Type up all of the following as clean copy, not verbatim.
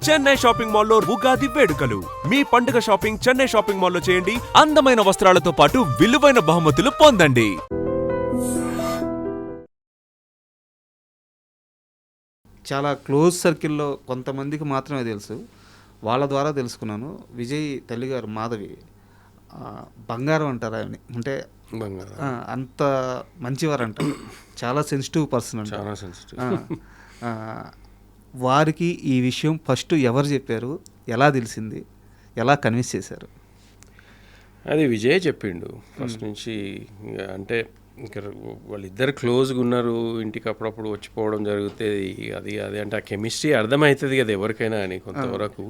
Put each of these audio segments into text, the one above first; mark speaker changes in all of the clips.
Speaker 1: Chennai shopping మాల్లో ఉగాది వేడుకలు. మీ పండుగ షాపింగ్ చెన్నై షాపింగ్ మాల్లో చేయండి. అందమైన వస్త్రాలతో పాటు విలువైన బహుమతులు పొందండి.
Speaker 2: చాలా క్లోజ్ సర్కిల్లో కొంతమందికి మాత్రమే తెలుసు. వాళ్ళ ద్వారా తెలుసుకున్నాను. విజయ్ తల్లిగారు మాధవి బంగారం అంటారా అని, అంటే అంత మంచివారంట. చాలా సెన్సిటివ్ పర్సన్ అంట.
Speaker 3: చాలా సెన్సిటివ్.
Speaker 2: వారికి ఈ విషయం ఫస్ట్ ఎవరు చెప్పారు, ఎలా తెలిసింది, ఎలా కన్విన్స్ చేశారు?
Speaker 3: అది విజయ్ చెప్పిండు ఫస్ట్ నుంచి. అంటే ఇంకా వాళ్ళిద్దరు క్లోజ్గా ఉన్నారు, ఇంటికి అప్పుడప్పుడు వచ్చిపోవడం జరుగుతుంది. అది అది అంటే ఆ కెమిస్ట్రీ అర్థమవుతుంది కదా ఎవరికైనా అని కొంతవరకు.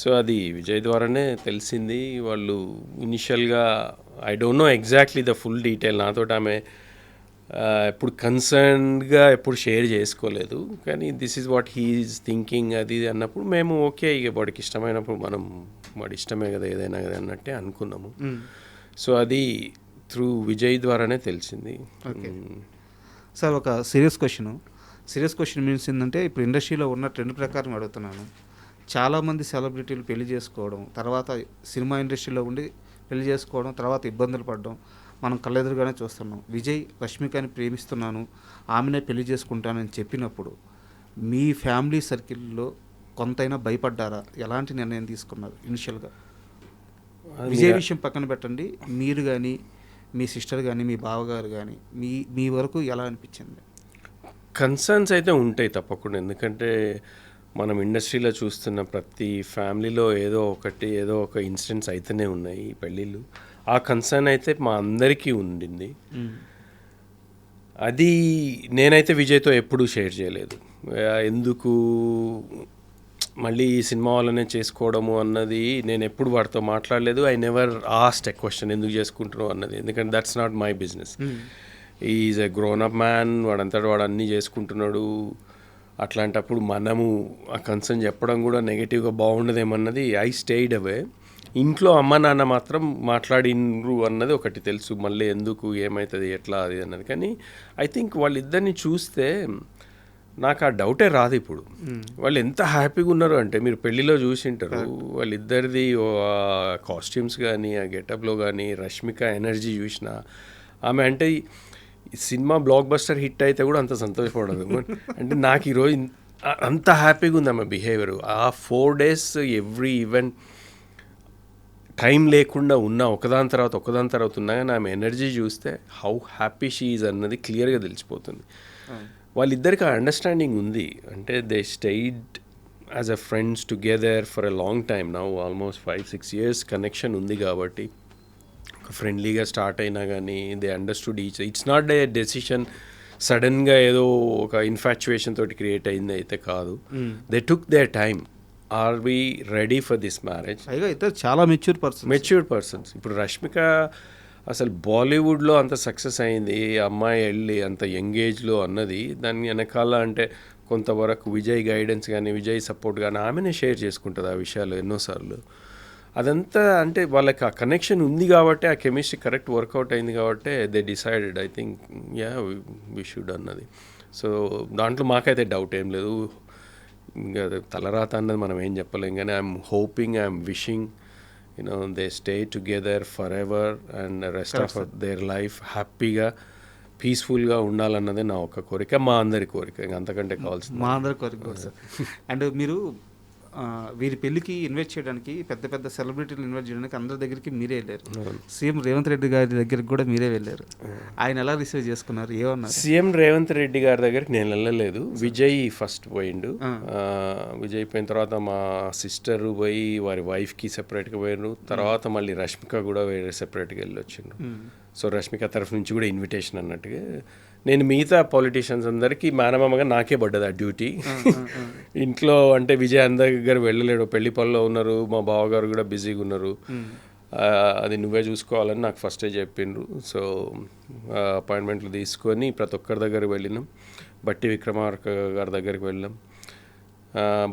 Speaker 3: సో అది విజయ్ ద్వారానే తెలిసింది. వాళ్ళు ఇనిషియల్గా I don't know exactly the full detail. నాతో ఆమె ఎప్పుడు కన్సర్న్డ్గా ఎప్పుడు షేర్ చేసుకోలేదు. కానీ this is what he's thinking అది అన్నప్పుడు మేము ఓకే, ఇక వాడికి ఇష్టమైనప్పుడు మనం వాడి ఇష్టమే కదా ఏదైనా కదా అన్నట్టే అనుకున్నాము. సో అది త్రూ విజయ్ ద్వారానే తెలిసింది.
Speaker 2: సార్, ఒక సీరియస్ క్వశ్చన్ మీన్స్ ఏంటంటే, ఇప్పుడు ఇండస్ట్రీలో ఉన్న ట్రెండ్ ప్రకారం అడుగుతున్నాను. చాలామంది సెలబ్రిటీలు పెళ్లి చేసుకోవడం, తర్వాత సినిమా ఇండస్ట్రీలో ఉండి పెళ్లి చేసుకోవడం, తర్వాత ఇబ్బందులు పడడం మనం కళ్ళెదురుగానే చూస్తున్నాం. విజయ్ రష్మికని ప్రేమిస్తున్నాను, ఆమెనే పెళ్లి చేసుకుంటానని చెప్పినప్పుడు మీ ఫ్యామిలీ సర్కిల్లో కొంతైనా భయపడ్డారా? ఎలాంటి నిర్ణయం తీసుకున్నారు ఇనిషియల్గా? విజయ్ విషయం పక్కన పెట్టండి, మీరు కానీ మీ సిస్టర్ కానీ మీ బావగారు కానీ మీ వరకు ఎలా అనిపించింది?
Speaker 3: కన్సర్న్స్ అయితే ఉంటాయి తప్పకుండా. ఎందుకంటే మనం ఇండస్ట్రీలో చూస్తున్న ప్రతి ఫ్యామిలీలో ఏదో ఒక ఇన్సిడెంట్స్ అయితేనే ఉన్నాయి పెళ్ళిళ్ళు. ఆ కన్సర్న్ అయితే మా అందరికీ ఉండింది. అది నేనైతే విజయ్తో ఎప్పుడూ షేర్ చేయలేదు. ఎందుకు మళ్ళీ ఈ సినిమా వాళ్ళనే చేసుకోవడము అన్నది నేను ఎప్పుడు వాడితో మాట్లాడలేదు. I never asked a question ఎందుకు చేసుకుంటున్నావు అన్నది. ఎందుకంటే that's not my business. Is a grown up man, వాడంతటా వాడు అన్నీ చేసుకుంటున్నాడు. అట్లాంటప్పుడు మనము ఆ కన్సర్న్ చెప్పడం కూడా నెగిటివ్గా బాగుండదేమన్నది ఐ స్టేడ్ అవే. ఇంట్లో అమ్మ నాన్న మాత్రం మాట్లాడినరు అన్నది ఒకటి తెలుసు. మళ్ళీ ఎందుకు, ఏమవుతుంది, ఎట్లా అది అన్నది. కానీ ఐ థింక్ వాళ్ళిద్దరిని చూస్తే నాకు ఆ డౌటే రాదు ఇప్పుడు. వాళ్ళు ఎంత హ్యాపీగా ఉన్నారు అంటే, మీరు పెళ్ళిలో చూసింటారు వాళ్ళిద్దరిది కాస్ట్యూమ్స్ కానీ ఆ గెటప్లో కానీ రష్మిక ఎనర్జీ చూసిన ఆమె అంటే సినిమా బ్లాక్ బస్టర్ హిట్ అయితే కూడా అంత సంతోషపడదు. అంటే నాకు ఈరోజు అంత హ్యాపీగా ఉంది ఆమె బిహేవియర్. ఆ 4 days ఎవ్రీ ఈవెంట్ టైం లేకుండా ఉన్నా ఒకదాని తర్వాత ఉన్నా కానీ ఆమె ఎనర్జీ చూస్తే హౌ హ్యాపీ షీ ఈజ్ అన్నది క్లియర్గా తెలిసిపోతుంది. వాళ్ళిద్దరికి ఆ అండర్స్టాండింగ్ ఉంది. అంటే they stayed as a friends together for a long time now, almost 5-6 years connection ఉంది. కాబట్టి ఫ్రెండ్లీగా స్టార్ట్ అయినా కానీ they understood it's not a decision సడన్గా ఏదో ఒక ఇన్ఫాచ్యుయేషన్ తోటి క్రియేట్ అయింది అయితే కాదు. They took their time. Are we ready for this marriage?
Speaker 2: అయితే చాలా మెచ్యూర్డ్ పర్సన్స్.
Speaker 3: ఇప్పుడు రష్మిక అసలు బాలీవుడ్లో అంత సక్సెస్ అయింది, అమ్మాయి వెళ్ళి అంత యంగ్ ఏజ్లో అన్నది దాని వెనకాల అంటే కొంతవరకు విజయ్ గైడెన్స్ కానీ విజయ్ సపోర్ట్ కానీ ఆమెనే షేర్ చేసుకుంటుంది ఆ విషయాలు ఎన్నోసార్లు. అదంతా అంటే వాళ్ళకి ఆ కనెక్షన్ ఉంది కాబట్టి, ఆ కెమిస్ట్రీ కరెక్ట్ వర్కౌట్ అయింది కాబట్టి they decided I think we should అన్నది. సో దాంట్లో మాకైతే డౌట్ ఏం లేదు. ఇంకా తలరాత అన్నది మనం ఏం చెప్పలేం. కానీ I'm hoping, I'm wishing they stay together for ever and rest of their life హ్యాపీగా పీస్ఫుల్గా ఉండాలన్నదే నా ఒక కోరిక, మా అందరి కోరిక. ఇంకా అంతకంటే కావాల్సింది
Speaker 2: మా అందరి కోరిక సార్. అండ్ మీరు వీరి పెళ్ళికి ఇన్వైట్ చేయడానికి పెద్ద పెద్ద సెలబ్రిటీలు ఇన్వైట్ చేయడానికి అందరి దగ్గరికి మీరే వెళ్ళారు. సీఎం రేవంత్ రెడ్డి గారి దగ్గరికి కూడా మీరే వెళ్ళారు. ఆయన ఎలా రిసీవ్ చేసుకున్నారు, ఏమన్నారు?
Speaker 3: సీఎం రేవంత్ రెడ్డి గారి దగ్గరికి నేను వెళ్ళలేదు. విజయ్ ఫస్ట్ పోయిండు. విజయ్ పోయిన తర్వాత మా సిస్టర్ పోయి వారి వైఫ్కి సెపరేట్గా పోయినారు. తర్వాత మళ్ళీ రష్మిక కూడా వేరే సెపరేట్గా వెళ్ళి వచ్చిండ్రు. సో రష్మిక తరఫు నుంచి కూడా ఇన్విటేషన్ అన్నట్టుగా. నేను మిగతా పొలిటీషియన్స్ అందరికీ మేనమామగా నాకే పడ్డది ఆ డ్యూటీ. ఇంట్లో అంటే విజయ్ అందరి దగ్గర వెళ్ళలేడు, పెళ్లి పనిలో ఉన్నారు, మా బావగారు కూడా బిజీగా ఉన్నారు, అది నువ్వే చూసుకోవాలని నాకు ఫస్టే చెప్పిండ్రు. సో అపాయింట్మెంట్లు తీసుకొని ప్రతి ఒక్కరి దగ్గరికి వెళ్ళినాం. బట్టి విక్రమార్క గారి దగ్గరికి వెళ్ళాం.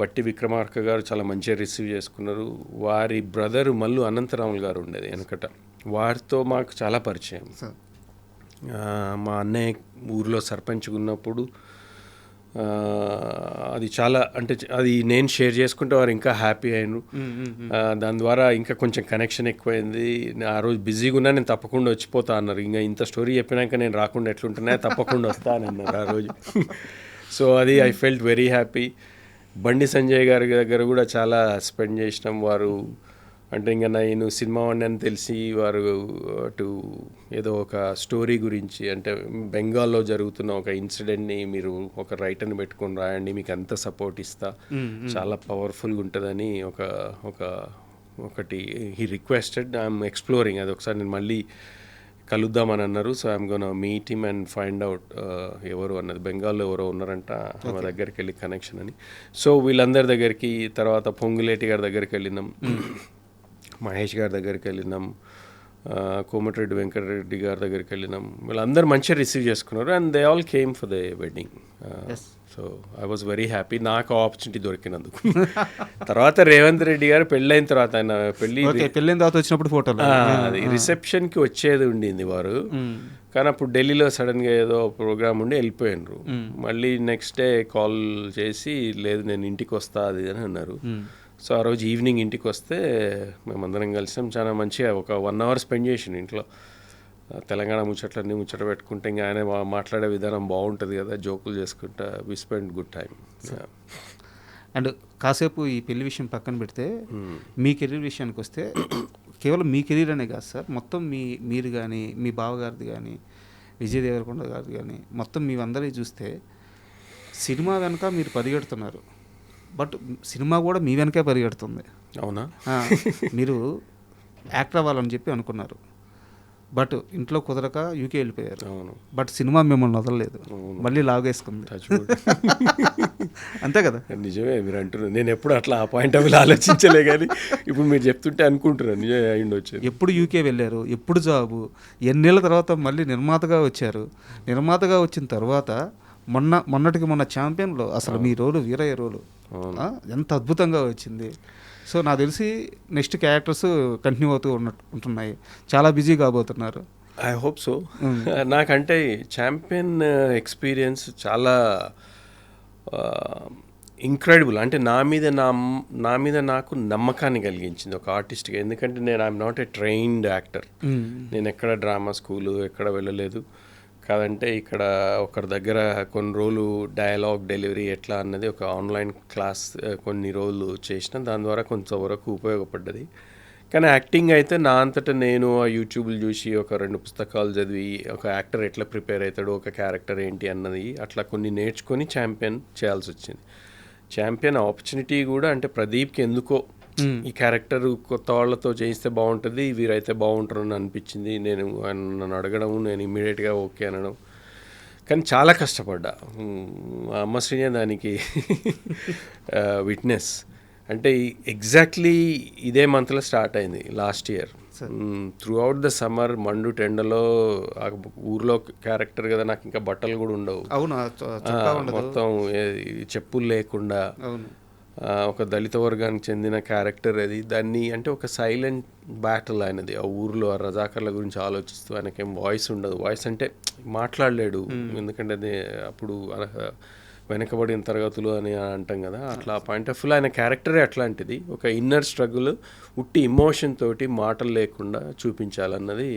Speaker 3: బట్టి విక్రమార్క గారు చాలా మంచిగా రిసీవ్ చేసుకున్నారు. వారి బ్రదరు మల్లు అనంతరాములు గారు ఉండేది వెనకట, వారితో మాకు చాలా పరిచయం. మా అన్నయ్య ఊరిలో సర్పంచ్గా ఉన్నప్పుడు అది చాలా అంటే అది నేను షేర్ చేసుకుంటే వారు ఇంకా హ్యాపీ అయినారు. దాని ద్వారా ఇంకా కొంచెం కనెక్షన్ ఎక్కువైంది. ఆ రోజు బిజీగా ఉన్నా నేను తప్పకుండా వచ్చిపోతా అన్నారు. ఇంకా ఇంత స్టోరీ చెప్పినాక నేను రాకుండా ఎట్లుంటున్నా తప్పకుండా వస్తానన్నారు ఆ రోజు. సో అది I felt very happy. Bandi Sanjay గారి దగ్గర కూడా చాలా స్పెండ్ చేసినాం. వారు అంటే ఇంకా నేను సినిమా వాడిని అని తెలిసి వారు అటు ఏదో ఒక స్టోరీ గురించి అంటే బెంగాల్లో జరుగుతున్న ఒక ఇన్సిడెంట్ని మీరు ఒక రైటర్ని పెట్టుకొని రాయండి, మీకు అంత సపోర్ట్ ఇస్తా, చాలా పవర్ఫుల్గా ఉంటుందని ఒకటి హీ రిక్వెస్టెడ్. ఐఎమ్ ఎక్స్ప్లోరింగ్ అది ఒకసారి నేను మళ్ళీ కలుద్దామని అన్నారు. So I'm gonna meet him and find out ఎవరు అన్నది. బెంగాల్లో ఎవరో ఉన్నారంట, మా దగ్గరికి వెళ్ళి కనెక్షన్ అని. సో వీళ్ళందరి దగ్గరికి తర్వాత పొంగులేటి గారి దగ్గరికి వెళ్ళినాం, మహేష్ గారి దగ్గరికి వెళ్ళినాం, కోమటిరెడ్డి వెంకటరెడ్డి గారి దగ్గరికి వెళ్ళినాం. వీళ్ళందరూ మంచిగా రిసీవ్ చేసుకున్నారు and they all came for the wedding. So I was very happy నాకు ఆపర్చునిటీ దొరికినందుకు. తర్వాత రేవంత్ రెడ్డి గారు పెళ్ళైన తర్వాత ఆయన
Speaker 2: పెళ్ళైన తర్వాత వచ్చినప్పుడు ఫోటోలు
Speaker 3: అది రిసెప్షన్కి వచ్చేది ఉండింది వారు, కానీ అప్పుడు ఢిల్లీలో సడన్గా ఏదో ప్రోగ్రామ్ ఉండి వెళ్ళిపోయినారు. మళ్ళీ నెక్స్ట్ డే కాల్ చేసి లేదు నేను ఇంటికి వస్తా అది అని అన్నారు. సో ఆ రోజు ఈవినింగ్ ఇంటికి వస్తే మేమందరం కలిసాం. చాలా మంచిగా ఒక 1 hour స్పెండ్ చేసిండు ఇంట్లో. తెలంగాణ ముచ్చట్లన్నీ ముచ్చట పెట్టుకుంటే ఇంకా ఆయన మాట్లాడే విధానం బాగుంటుంది కదా, జోకులు చేసుకుంటా. We spend good time.
Speaker 2: And కాసేపు ఈ పెళ్లి విషయం పక్కన పెడితే మీ కెరీర్ విషయానికి వస్తే కేవలం మీ కెరీర్ అనే కాదు సార్, మొత్తం మీరు కానీ మీ బావగారిది కానీ విజయ్ దేవరకొండ గారిది కానీ మొత్తం మీవందరినీ చూస్తే సినిమా వెనక మీరు పరిగెడుతున్నారు, బట్ సినిమా కూడా మీ వెనకే పరిగెడుతుంది.
Speaker 3: అవునా?
Speaker 2: మీరు యాక్టర్ అవ్వాలని చెప్పి అనుకున్నారు, బట్ ఇంట్లో కుదరక యూకే వెళ్ళిపోయారు.
Speaker 3: అవును.
Speaker 2: బట్ సినిమా మిమ్మల్ని వదలలేదు, మళ్ళీ లాగేసుకుంది. అంతే కదా?
Speaker 3: నిజమే మీరు అంటున్నారు. నేను ఎప్పుడు అట్లా ఆ పాయింట్ ఆఫ్ వ్యూ ఆలోచించలే, కానీ ఇప్పుడు మీరు చెప్తుంటే అనుకుంటున్నాను నిజమే అయ్యిండొచ్చు.
Speaker 2: ఎప్పుడు యూకే వెళ్ళారు, ఎప్పుడు జాబు, ఎన్నేళ్ళ తర్వాత మళ్ళీ నిర్మాతగా వచ్చారు. నిర్మాతగా వచ్చిన తర్వాత మొన్నటికి మొన్న ఛాంపియన్లో అసలు మీ రోలు వీరయ్య రోలు ఎంత అద్భుతంగా వచ్చింది. సో నాకు తెలిసి నెక్స్ట్ క్యారెక్టర్స్ కంటిన్యూ అవుతూ ఉంటున్నాయి, చాలా బిజీ కాబోతున్నారు.
Speaker 3: I hope so. నాకంటే ఛాంపియన్ ఎక్స్పీరియన్స్ చాలా ఇంక్రెడిబుల్. అంటే నా మీద నాకు నమ్మకాన్ని కలిగించింది ఒక ఆర్టిస్ట్గా. ఎందుకంటే నేను I'm not a trained actor. నేను ఎక్కడ డ్రామా స్కూలు ఎక్కడ వెళ్ళలేదు. కాదంటే ఇక్కడ ఒకరి దగ్గర కొన్ని రోజులు డయలాగ్ డెలివరీ ఎట్లా అన్నది ఒక ఆన్లైన్ క్లాస్ కొన్ని రోజులు చేసిన, దాని ద్వారా కొంతవరకు ఉపయోగపడ్డది. కానీ యాక్టింగ్ అయితే నా అంతటా నేను ఆ యూట్యూబ్లు చూసి ఒక 2 పుస్తకాలు చదివి ఒక యాక్టర్ ఎట్లా ప్రిపేర్ అవుతాడు, ఒక క్యారెక్టర్ ఏంటి అన్నది అట్లా కొన్ని నేర్చుకొని ఛాంపియన్ చేయాల్సి వచ్చింది. ఛాంపియన్ ఆపర్చునిటీ కూడా అంటే ప్రదీప్కి ఎందుకో ఈ క్యారెక్టర్ కొత్త వాళ్ళతో చేయిస్తే బాగుంటుంది, వీరైతే బాగుంటారు అని అనిపించింది. నేను నన్ను అడగడం, నేను ఇమ్మీడియట్గా ఓకే అనడం. కానీ చాలా కష్టపడ్డా. అమ్మ శ్రీనే దానికి విట్నెస్. అంటే ఎగ్జాక్ట్లీ ఇదే మంత్లో స్టార్ట్ అయింది last year. Through out the summer మండు టెండలో ఊర్లో క్యారెక్టర్ కదా, నాకు ఇంకా బట్టలు కూడా ఉండవు. మొత్తం చెప్పులు లేకుండా ఒక దళిత వర్గానికి చెందిన క్యారెక్టర్ అది. దాన్ని అంటే ఒక సైలెంట్ బ్యాటిల్ ఆయనది ఆ ఊర్లో. ఆ రజాకర్ల గురించి ఆలోచిస్తూ ఆయనకేం వాయిస్ ఉండదు. వాయిస్ అంటే మాట్లాడలేడు, ఎందుకంటే అది అప్పుడు వెనకబడిన తరగతులు అని అంటాం కదా, అట్లా పాయింట్ ఆఫ్ వ్యూలో ఆయన క్యారెక్టరే అట్లాంటిది. ఒక ఇన్నర్ స్ట్రగుల్ ఉట్టి ఇమోషన్ తోటి మాటలు లేకుండా చూపించాలన్నది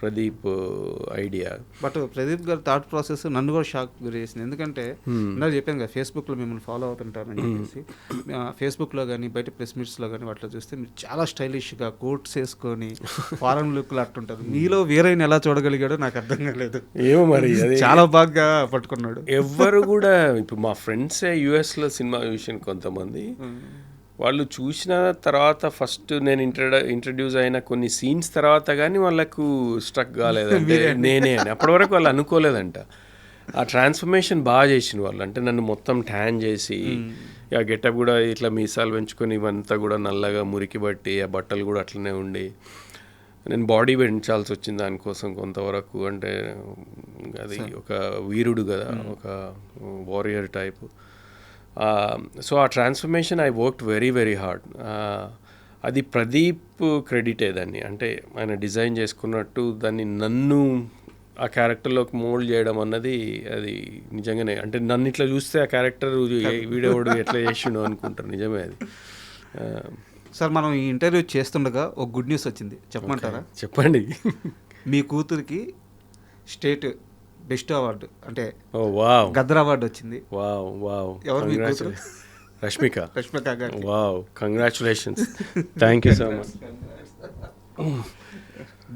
Speaker 3: ప్రదీప్ ఐడియా.
Speaker 2: బట్ ప్రదీప్ గారి థాట్ ప్రాసెస్ నన్ను కూడా షాక్ గురి చేసింది. ఎందుకంటే ఇందాక చెప్పాను కదా, ఫేస్బుక్లో మిమ్మల్ని ఫాలో అవుతుంటారని చెప్పేసి. ఫేస్బుక్లో కానీ బయట ప్రెస్ మీట్స్లో కానీ వాటిలో చూస్తే మీరు చాలా స్టైలిష్గా కోట్స్ వేసుకొని ఫారెన్ లుక్లు అట్టుంటారు. మీలో వీరైన ఎలా చూడగలిగాడో నాకు అర్థం కాలేదు.
Speaker 3: ఏమో మరి
Speaker 2: చాలా బాగా పట్టుకున్నాడు.
Speaker 3: ఎవ్వరు కూడా ఇప్పుడు మా ఫ్రెండ్సే యూఎస్లో సినిమా చూసిన కొంతమంది, వాళ్ళు చూసిన తర్వాత ఫస్ట్ నేను ఇంట్రడ్యూస్ అయిన కొన్ని సీన్స్ తర్వాత కానీ వాళ్ళకు స్ట్రక్ కాలేదంటే నేనే అని. అప్పటి వరకు వాళ్ళు అనుకోలేదంట. ఆ ట్రాన్స్ఫర్మేషన్ బాగా చేసిన వాళ్ళు. అంటే నన్ను మొత్తం ట్యాన్ చేసి ఆ గెటప్ కూడా ఇట్లా మీసాలు పెంచుకొని ఇవంతా కూడా నల్లగా మురికి బట్టి ఆ బట్టలు కూడా అట్లనే ఉండి నేను బాడీ పెంచాల్సి వచ్చింది దానికోసం కొంతవరకు. అంటే అది ఒక వీరుడు కదా, ఒక వారియర్ టైపు. సో ఆ transformation I worked very very hard. అది ప్రదీప్ క్రెడిటే దాన్ని. అంటే ఆయన డిజైన్ చేసుకున్నట్టు దాన్ని నన్ను ఆ క్యారెక్టర్లోకి మోల్డ్ చేయడం అన్నది అది నిజంగానే అంటే నన్ను ఇట్లా చూస్తే ఆ క్యారెక్టర్ వీడియో ఎట్లా చేసిండో అనుకుంటారు. నిజమే అది.
Speaker 2: సార్ మనం ఈ ఇంటర్వ్యూ చేస్తుండగా ఒక గుడ్ న్యూస్ వచ్చింది, చెప్పమంటారా?
Speaker 3: చెప్పండి.
Speaker 2: మీ కూతురికి స్టేట్ బెస్ట్ అవార్డు అంటే
Speaker 3: ఓ వావ్,
Speaker 2: గద్దర్ అవార్డు వచ్చింది.
Speaker 3: Wow wow.
Speaker 2: ఎవరు మీ కూతురు?
Speaker 3: రష్మిక.
Speaker 2: రష్మిక గారు.
Speaker 3: Wow, congratulations. Thank you so much.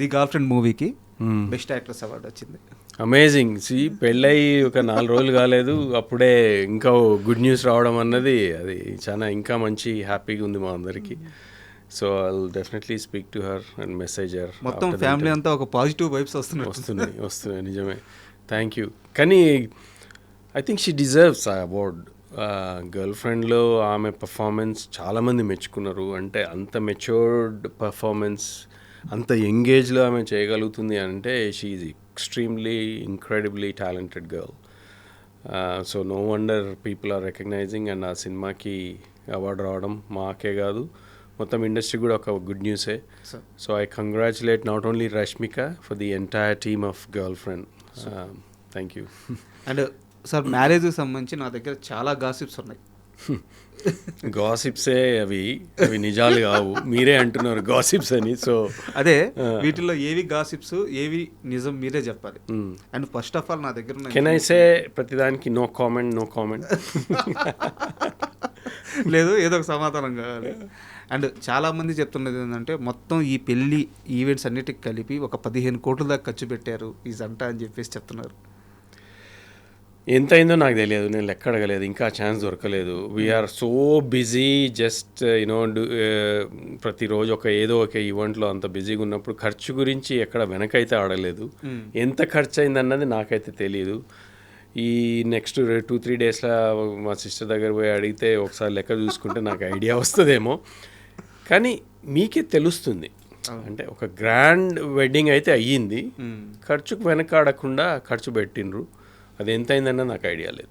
Speaker 2: The girl friend మూవీకి బెస్ట్ యాక్ట్రెస్ అవార్డు వచ్చింది.
Speaker 3: అమేజింగ్. పెళ్ళై ఒక 4 రోజులు కాలేదు, అప్పుడే ఇంకా గుడ్ న్యూస్ రావడం అన్నది అది చాలా ఇంకా మంచి హ్యాపీగా ఉంది మా అందరికీ. So I will definitely speak to her and message her.
Speaker 2: మొత్తం ఫ్యామిలీ అంతా ఒక పాజిటివ్ వైబ్స్
Speaker 3: వస్తున్నాయి నిజమే. Thank you. కానీ ఐ థింక్ షీ డిజర్వ్స్ ఆ అవార్డ్. గర్ల్ ఫ్రెండ్లో ఆమె పర్ఫార్మెన్స్ చాలామంది మెచ్చుకున్నారు. అంటే అంత మెచ్యూర్డ్ పర్ఫార్మెన్స్, అంత యంగేజ్లో ఆమె చేయగలుగుతుంది అంటే she is extremely incredibly talented girl. So no wonder people are recognising. And ఆ సినిమాకి అవార్డు రావడం మాకే కాదు మొత్తం ఇండస్ట్రీ కూడా ఒక గుడ్ న్యూసే. So I congratulate not only Rashmika for the entire team of girlfriend. Thank you.
Speaker 2: And sir మ్యారేజ్కి సంబంధించి నా దగ్గర చాలా గాసిప్స్ ఉన్నాయి.
Speaker 3: గాసిప్సే అవి నిజాలు కావు, మీరే అంటున్నారు గాసిప్స్ అని. సో
Speaker 2: అదే వీటిలో ఏవి గాసిప్స్ ఏవి నిజం మీరే చెప్పాలి. అండ్ ఫస్ట్ ఆఫ్ ఆల్ నా దగ్గర
Speaker 3: కెన్ ఐ సే ప్రతిదానికి నో కామెంట్
Speaker 2: లేదు, ఏదో ఒక సమాధానం కావాలి. అండ్ చాలామంది చెప్తున్నది ఏంటంటే మొత్తం ఈ పెళ్ళి ఈవెంట్స్ అన్నిటికి కలిపి ఒక 15 కోట్ల దాకా ఖర్చు పెట్టారు ఈ జంట అని చెప్పేసి చెప్తున్నారు.
Speaker 3: ఎంత అయిందో నాకు తెలియదు, నేను లెక్క అడగలేదు, ఇంకా ఛాన్స్ దొరకలేదు. We're so busy, just you know ప్రతిరోజు ఏదో ఒక ఈవెంట్లో అంత బిజీగా ఉన్నప్పుడు ఖర్చు గురించి ఎక్కడ వెనకైతే ఆడలేదు. ఎంత ఖర్చు అయిందన్నది నాకైతే తెలియదు. ఈ నెక్స్ట్ 2-3 డేస్లో మా సిస్టర్ దగ్గర పోయి అడిగితే ఒకసారి లెక్క చూసుకుంటే నాకు ఐడియా వస్తుందేమో. కానీ మీకే తెలుస్తుంది, అంటే ఒక గ్రాండ్ వెడ్డింగ్ అయితే అయ్యింది, ఖర్చుకు వెనకాడకుండా ఖర్చు పెట్టిండ్రు. అది ఎంత అయిందన్నది నాకు ఐడియా లేదు.